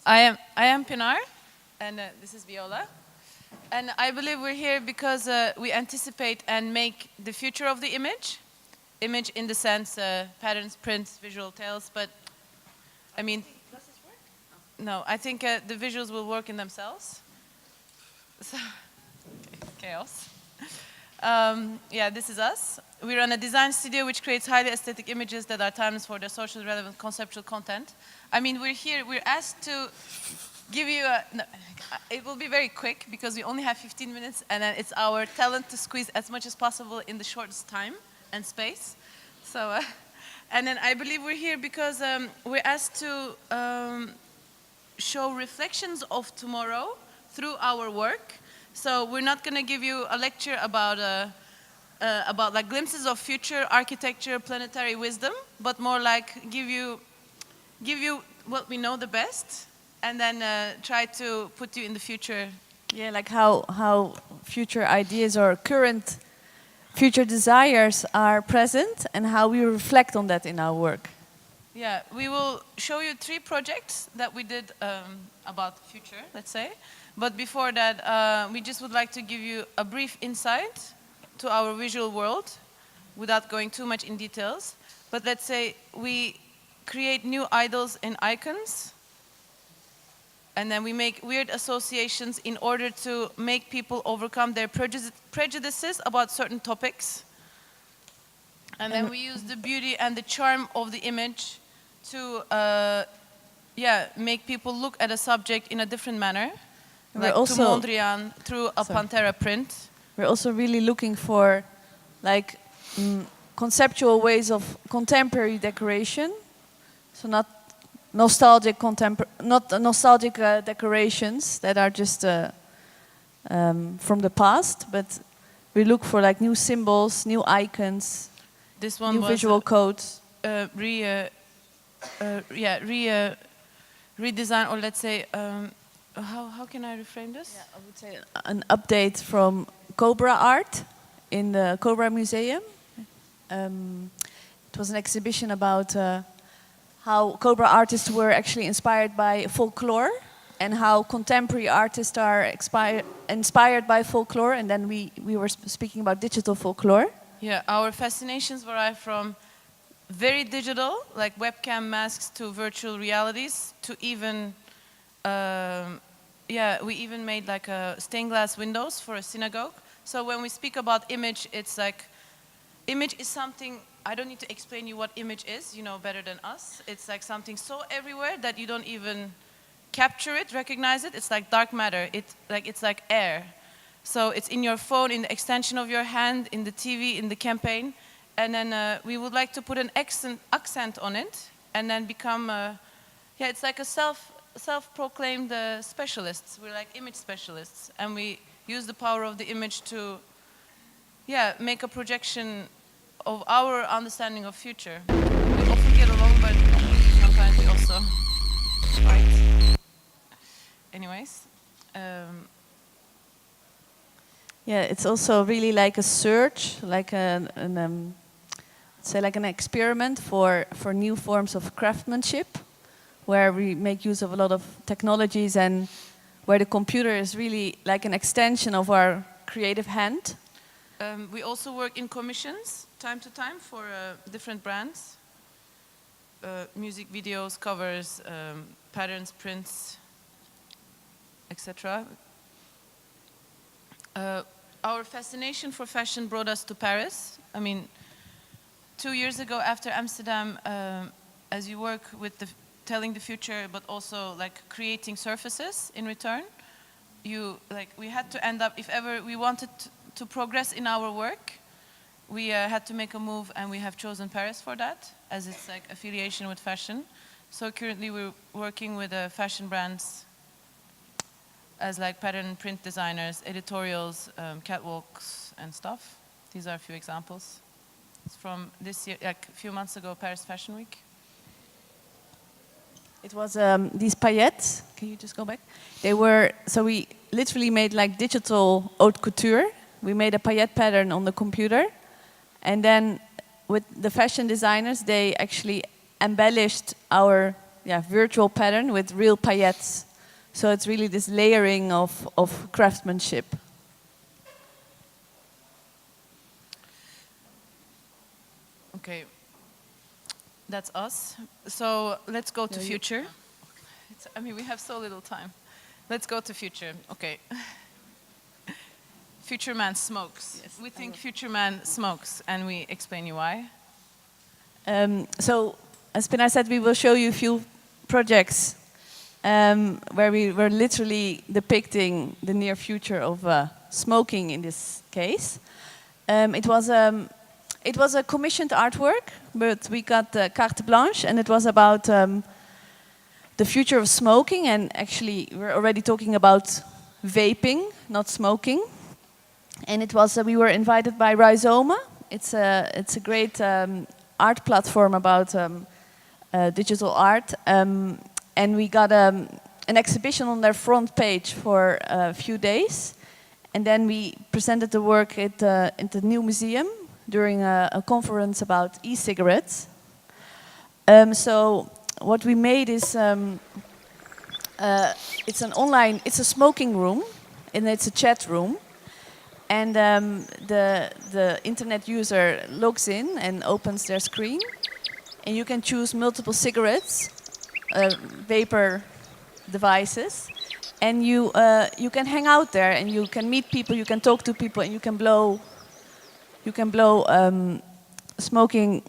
I am Pinar, and this is Viola. And I believe we're here because we anticipate and make the future of the image. Image in the sense patterns, prints, visual tales, but I mean, does this work? No, I think the visuals will work in themselves. So, chaos. Yeah, this is us. We run a design studio which creates highly aesthetic images that are timeless for their socially relevant conceptual content. I mean, we're asked to give you no, it will be very quick because we only have 15 minutes and then it's our talent to squeeze as much as possible in the shortest time and space. So, and then I believe we're here because we're asked to show reflections of tomorrow through our work. So we're not going to give you a lecture about like glimpses of future architecture, planetary wisdom, but more like give you what we know the best, and then try to put you in the future. Yeah, like how future ideas or current future desires are present, and how we reflect on that in our work. Yeah, we will show you 3 projects that we did about the future, let's say. But before that, we just would like to give you a brief insight to our visual world without going too much in details. But let's say we create new idols and icons, and then we make weird associations in order to make people overcome their prejudices about certain topics. And then we use the beauty and the charm of the image to make people look at a subject in a different manner. Like to Mondrian through a Pantera print. We're also really looking for like conceptual ways of contemporary decoration. So not nostalgic decorations that are just from the past, but we look for like new symbols, new icons, this one new was visual codes. Redesign, or let's say, how can I reframe this? Yeah, I would say an update from Cobra art in the Cobra Museum. It was an exhibition about how Cobra artists were actually inspired by folklore, and how contemporary artists are inspired by folklore, and then we were speaking about digital folklore. Yeah, our fascinations vary from very digital, like webcam masks, to virtual realities, to even, we even made like stained glass windows for a synagogue. So when we speak about image, it's like, image is something, I don't need to explain you what image is, you know better than us. It's like something so everywhere that you don't even capture it, recognize it. It's like dark matter, it's like air. So it's in your phone, in the extension of your hand, in the TV, in the campaign. And then we would like to put an accent on it, and then become, it's like a self-proclaimed specialists. We're like image specialists, and we use the power of the image to, make a projection of our understanding of future. We often get along, but sometimes we also fight. Anyways. It's also really like a search, like like an experiment for new forms of craftsmanship, where we make use of a lot of technologies and where the computer is really like an extension of our creative hand. We also work in commissions, time to time, for different brands. Music videos, covers, patterns, prints, etc. Our fascination for fashion brought us to Paris. I mean, 2 years ago after Amsterdam, as you work with telling the future, but also like creating surfaces in return, we had to end up, if ever we wanted to progress in our work, we had to make a move, and we have chosen Paris for that, as it's like affiliation with fashion. So currently we're working with fashion brands as like pattern and print designers, editorials, catwalks and stuff. These are a few examples. It's from this year, like a few months ago, Paris Fashion Week. It was these paillettes. Can you just go back? So we literally made like digital haute couture. We made a paillette pattern on the computer. And then with the fashion designers, they actually embellished our virtual pattern with real paillettes. So it's really this layering of craftsmanship. Okay, that's us. So let's go to future. I mean, we have so little time. Let's go to future. Okay. Future man smokes. Yes, we think future man smokes, and we explain you why. So, as Pinar said, we will show you a few projects where we were literally depicting the near future of smoking in this case. It was a commissioned artwork, but we got carte blanche, and it was about the future of smoking. And actually, we're already talking about vaping, not smoking. And it was we were invited by Rhizoma. It's a great art platform about digital art, and we got an exhibition on their front page for a few days, and then we presented the work at the new museum during a conference about e-cigarettes. So what we made is it's a smoking room, and it's a chat room. And the internet user logs in and opens their screen, and you can choose multiple cigarettes, vapor devices, and you can hang out there, and you can meet people, you can talk to people, and you can blow smoking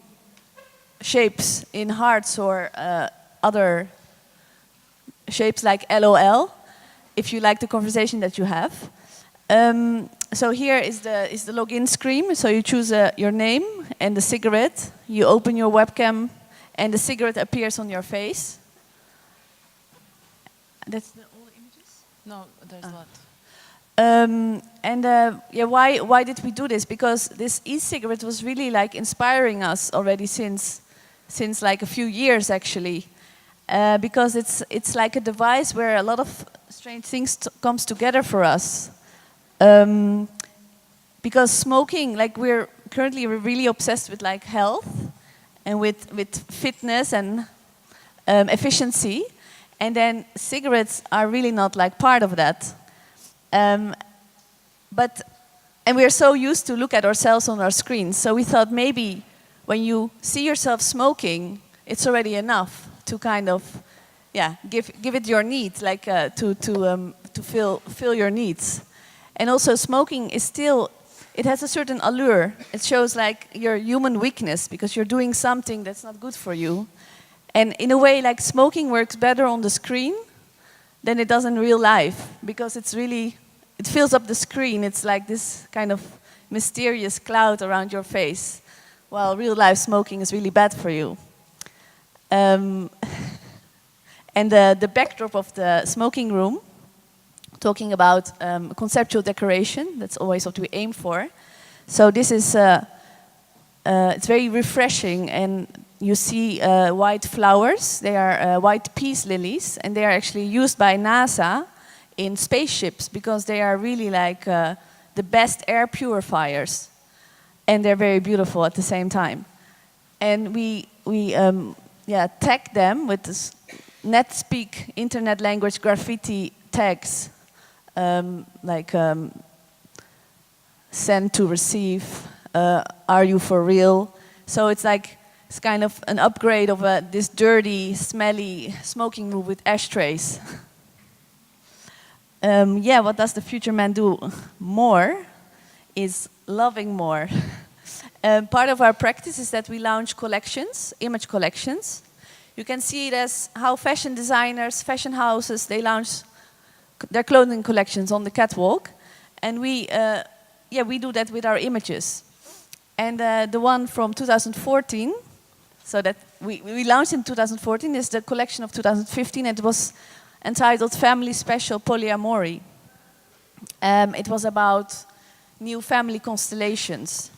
shapes in hearts or other shapes like LOL, if you like the conversation that you have. So here is the login screen. So you choose your name and the cigarette. You open your webcam, and the cigarette appears on your face. That's all the images? No, there's a lot. Why did we do this? Because this e-cigarette was really like inspiring us already since like a few years actually, because it's like a device where a lot of strange things comes together for us. Because smoking, like we're really obsessed with like health and with fitness and efficiency, and then cigarettes are really not like part of that. And we are so used to look at ourselves on our screens, so we thought maybe when you see yourself smoking, it's already enough to kind of, give it your needs, like to fill your needs. And also smoking is still, it has a certain allure. It shows like your human weakness because you're doing something that's not good for you. And in a way, like smoking works better on the screen than it does in real life because it fills up the screen. It's like this kind of mysterious cloud around your face, while real life smoking is really bad for you. And the backdrop of the smoking room, talking about conceptual decoration, that's always what we aim for. So this is, it's very refreshing, and you see white flowers. They are white peace lilies, and they are actually used by NASA in spaceships because they are really like the best air purifiers, and they're very beautiful at the same time. And we tag them with this NetSpeak internet language graffiti tags. Send to receive, are you for real? So it's kind of an upgrade of this dirty, smelly smoking room with ashtrays. What does the future man do more is loving more. Part of our practice is that we launch collections, image collections. You can see it as how fashion designers, fashion houses, they launch their clothing collections on the catwalk, and we do that with our images. And the one from 2014, so that we launched in 2014, is the collection of 2015. It was entitled Family Special Poly-amorous. It was about new family constellations.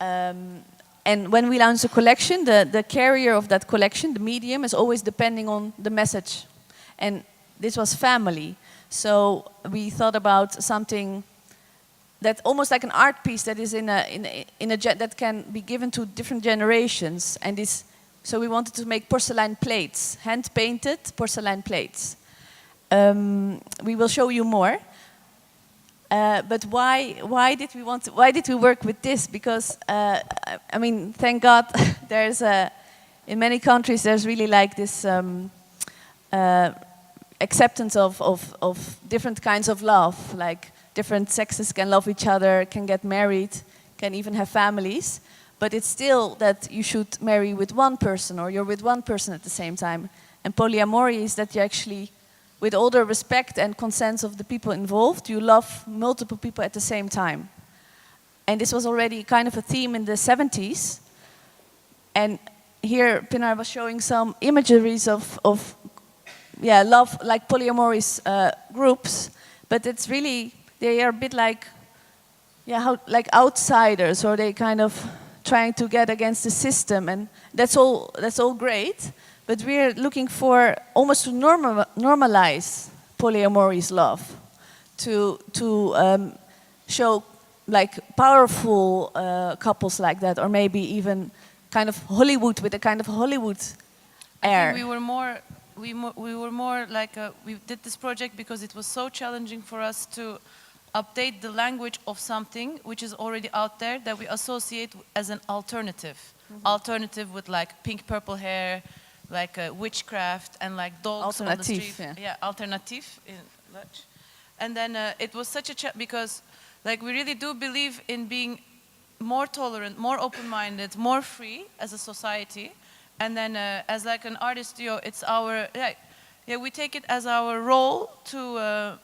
And when we launch a collection, the carrier of that collection, the medium, is always depending on the message. And this was family. So we thought about something that almost like an art piece that is that can be given to different generations. And this So we wanted to make porcelain plates, hand-painted porcelain plates. We will show you more. But why did we work with this? Because I mean, thank God, there's in many countries there's really like this acceptance of different kinds of love. Like different sexes can love each other, can get married, can even have families. But it's still that you should marry with one person, or you're with one person at the same time. And polyamory is that you actually, with all the respect and consent of the people involved, you love multiple people at the same time. And this was already kind of a theme in the 70s. And here Pinar was showing some imageries of love, like polyamorous groups. But it's really, they are a bit like, like outsiders, or they kind of trying to get against the system. And that's all great. But we're looking for almost to normalize polyamorous love, to show like powerful couples like that, or maybe even kind of Hollywood, with a kind of Hollywood air. I think we were more like we did this project because it was so challenging for us to update the language of something which is already out there that we associate as an alternative. Alternative with like pink purple hair, like witchcraft and like dogs on the street. Yeah, alternative in Dutch. And then it was such a because like we really do believe in being more tolerant, more open-minded, more free as a society. And then as like an artist studio, it's our we take it as our role to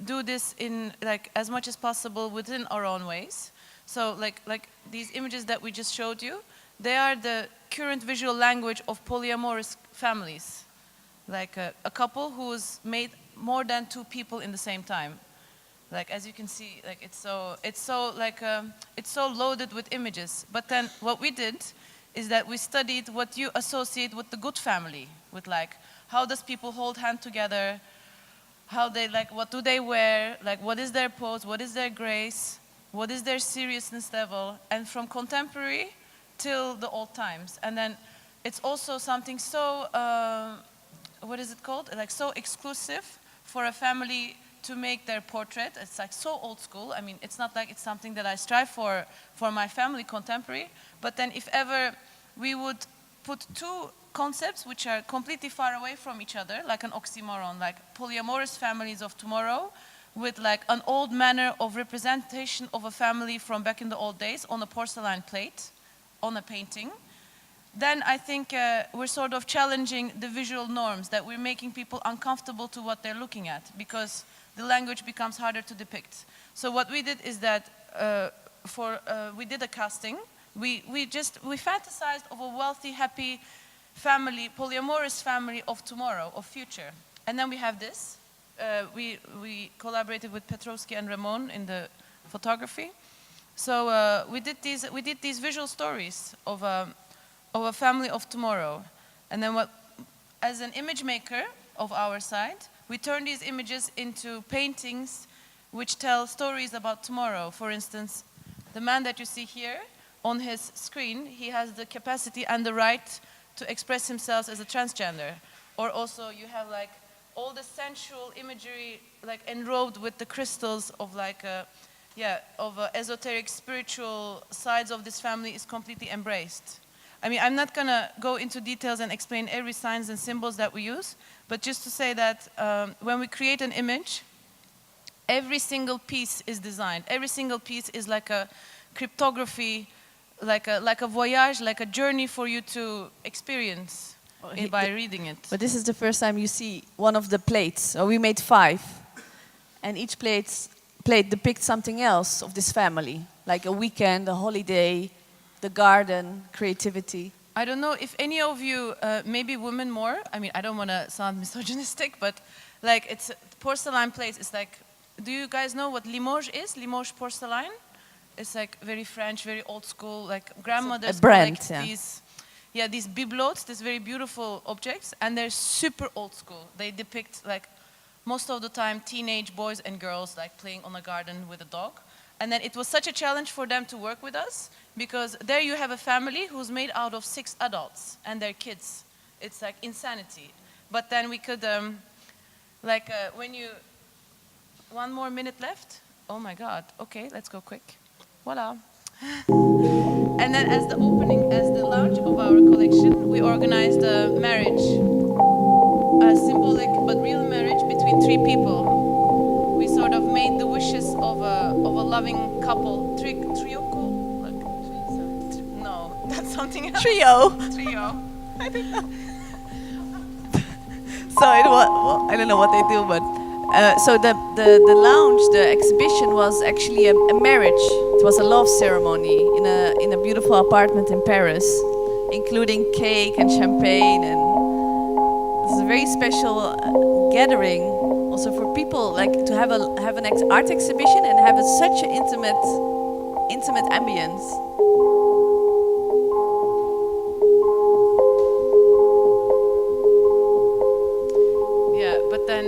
do this in like as much as possible within our own ways. So like these images that we just showed you, they are the current visual language of polyamorous families. Like a couple who's made more than two people in the same time. Like as you can see, like it's so loaded with images. But then what we did is that we studied what you associate with the good family, with like how does people hold hand together, how they like, what do they wear, like what is their pose, what is their grace, what is their seriousness level, and from contemporary till the old times. And then it's also something so, what is it called? Like so exclusive for a family to make their portrait. It's like so old school. I mean, it's not like it's something that I strive for my family contemporary. But then if ever we would put two concepts which are completely far away from each other, like an oxymoron, like polyamorous families of tomorrow, with like an old manner of representation of a family from back in the old days on a porcelain plate, on a painting, then I think we're sort of challenging the visual norms, that we're making people uncomfortable to what they're looking at, because the language becomes harder to depict. So what we did is that we did a casting. We fantasized of a wealthy, happy family, polyamorous family of tomorrow, of future. And then we have this. We collaborated with Petrovsky and Ramon in the photography. So we did these visual stories of a family of tomorrow. And then as an image maker of our side, we turn these images into paintings which tell stories about tomorrow. For instance, the man that you see here on his screen, he has the capacity and the right to express himself as a transgender. Or also you have like all the sensual imagery like enrobed with the crystals of like esoteric spiritual sides of this family is completely embraced. I mean, I'm not gonna go into details and explain every signs and symbols that we use, but just to say that when we create an image, every single piece is designed. Every single piece is like a cryptography, like a voyage, like a journey for you to experience by reading it. But this is the first time you see one of the plates. So we made 5, and each plate depicts something else of this family, like a weekend, a holiday, the garden, creativity. I don't know if any of you, maybe women more, I mean, I don't want to sound misogynistic, but like it's porcelain plates. It's like, do you guys know what Limoges is? Limoges porcelain? It's like very French, very old school, like grandmothers collect these bibelots, these very beautiful objects, and they're super old school. They depict like most of the time teenage boys and girls like playing on a garden with a dog. And then it was such a challenge for them to work with us because there you have a family who's made out of 6 adults and their kids. It's like insanity. But then we could, when you, 1 more minute left. Oh my God, okay, let's go quick. Voila. And then as the opening, as the launch of our collection, we organized a marriage, a symbolic but real marriage between 3 people. We sort of made the wishes of a loving couple. Trioko? No, that's something else. Trio. Trio. I think that. So it was, well, I don't know what they do, but so the lounge, the exhibition was actually a marriage. It was a love ceremony in a beautiful apartment in Paris, including cake and champagne, and it's a very special gathering also for people, like to have an art exhibition and have such an intimate ambience. But then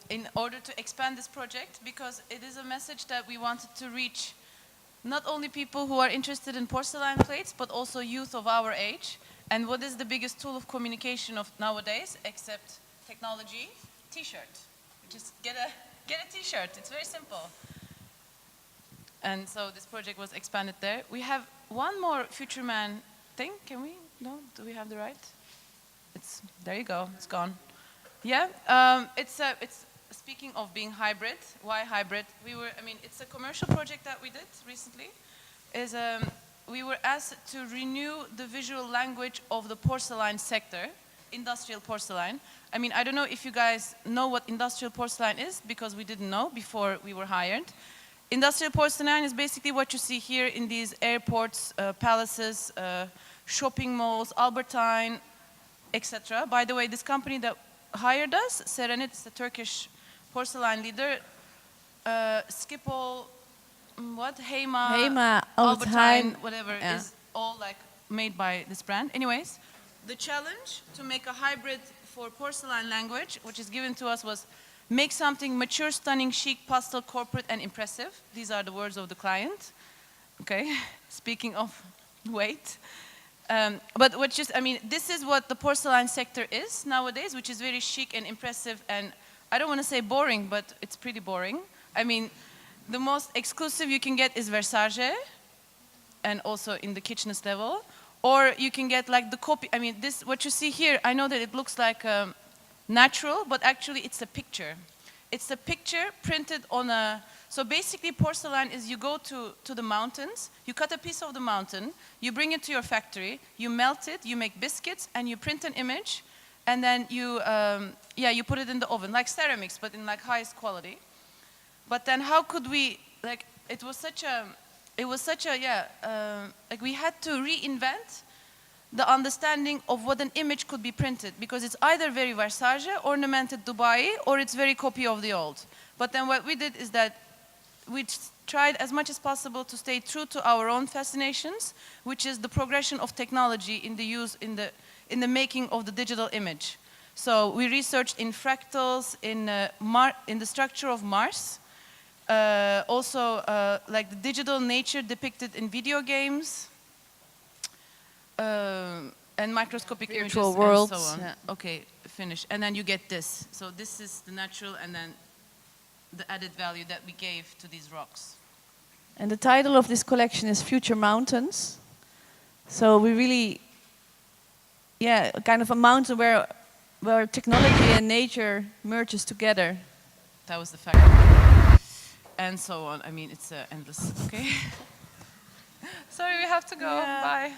in order to expand this project, because it is a message that we wanted to reach not only people who are interested in porcelain plates, but also youth of our age. And what is the biggest tool of communication of nowadays, except technology? T-shirt. Just get a T-shirt. It's very simple. And so this project was expanded there. We have one more Future Man thing. Can we? No? Do we have the right? There you go. It's gone. Yeah, it's speaking of being hybrid. Why hybrid? It's a commercial project that we did recently. We were asked to renew the visual language of the porcelain sector, industrial porcelain. I don't know if you guys know what industrial porcelain is, because we didn't know before we were hired. Industrial porcelain is basically what you see here in these airports, palaces, shopping malls, Albertine, etc. By the way, this company that hired us, Serenit, is the Turkish porcelain leader. Schiphol, Hema, Albertine, whatever, is all like made by this brand. Anyways, the challenge to make a hybrid for porcelain language, which is given to us, was make something mature, stunning, chic, pastel, corporate, and impressive. These are the words of the client. Okay, speaking of weight. This is what the porcelain sector is nowadays, which is very chic and impressive, and I don't want to say boring, but it's pretty boring. The most exclusive you can get is Versace, and also in the kitchenist level, or you can get like the copy. What you see here, I know that it looks like natural, but actually it's a picture. It's a picture printed on a. So basically porcelain is you go to the mountains, you cut a piece of the mountain, you bring it to your factory, you melt it, you make biscuits, and you print an image, and then you put it in the oven, like ceramics, but in like highest quality. But then how could we, we had to reinvent the understanding of what an image could be printed, because it's either very Versace, ornamented Dubai, or it's very copy of the old. But then what we did is that we tried as much as possible to stay true to our own fascinations, which is the progression of technology in the making of the digital image. So we researched in fractals, in the structure of Mars, like the digital nature depicted in video games, and microscopic virtual images worlds, and so on. Yeah. Okay, finish. And then you get this. So this is the natural, and then the added value that we gave to these rocks. And the title of this collection is Future Mountains. So we really, kind of a mountain where technology and nature merges together. That was the fact. And so on. It's endless. Okay. Sorry, we have to go. Yeah. Bye.